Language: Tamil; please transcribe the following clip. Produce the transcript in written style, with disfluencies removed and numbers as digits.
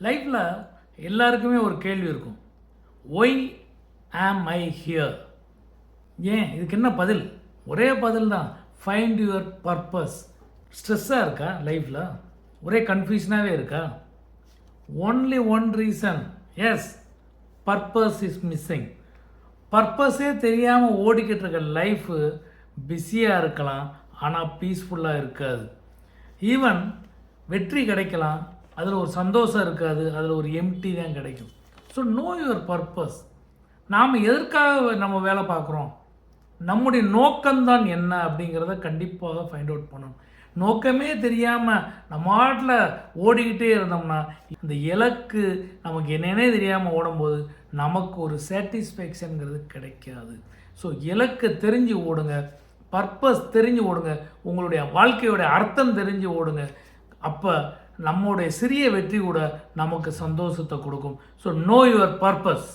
லைஃப்பில் எல்லாருக்குமே ஒரு கேள்வி இருக்கும். Why am I here? ஏன் இதுக்கு என்ன பதில்? ஒரே பதில் தான், ஃபைண்ட் யுவர் பர்பஸ். ஸ்ட்ரெஸ்ஸாக இருக்கா லைஃப்பில்? ஒரே கன்ஃபியூஷனாகவே இருக்கா? Only one reason, yes, purpose is missing. பர்பஸே தெரியாமல் ஓடிக்கிட்டு இருக்க லைஃபு பிஸியாக இருக்கலாம், ஆனால் பீஸ்ஃபுல்லாக இருக்காது. ஈவன் வெற்றி கிடைக்கலாம், அதில் ஒரு சந்தோஷம் இருக்காது, அதில் ஒரு எம்டி தான் கிடைக்கும். So no your purpose. நாம் எதற்காக நம்ம வேலை பார்க்குறோம், நம்முடைய நோக்கம்தான் என்ன அப்படிங்கிறத கண்டிப்பாக ஃபைண்ட் அவுட் பண்ணணும். நோக்கமே தெரியாமல் நம்ம நாட்டில் ஓடிக்கிட்டே இருந்தோம்னா இந்த இலக்கு நமக்கு என்னென்னே தெரியாமல் ஓடும்போது நமக்கு ஒரு சாட்டிஸ்ஃபேக்ஷனுங்கிறது கிடைக்காது. ஸோ இலக்கு தெரிஞ்சு ஓடுங்க, பர்பஸ் தெரிஞ்சு ஓடுங்க, உங்களுடைய வாழ்க்கையோடைய அர்த்தம் தெரிஞ்சு ஓடுங்க. அப்போ நம்மளுடைய சிறிய வெற்றி கூட நமக்கு சந்தோஷத்தை கொடுக்கும். So no your purpose.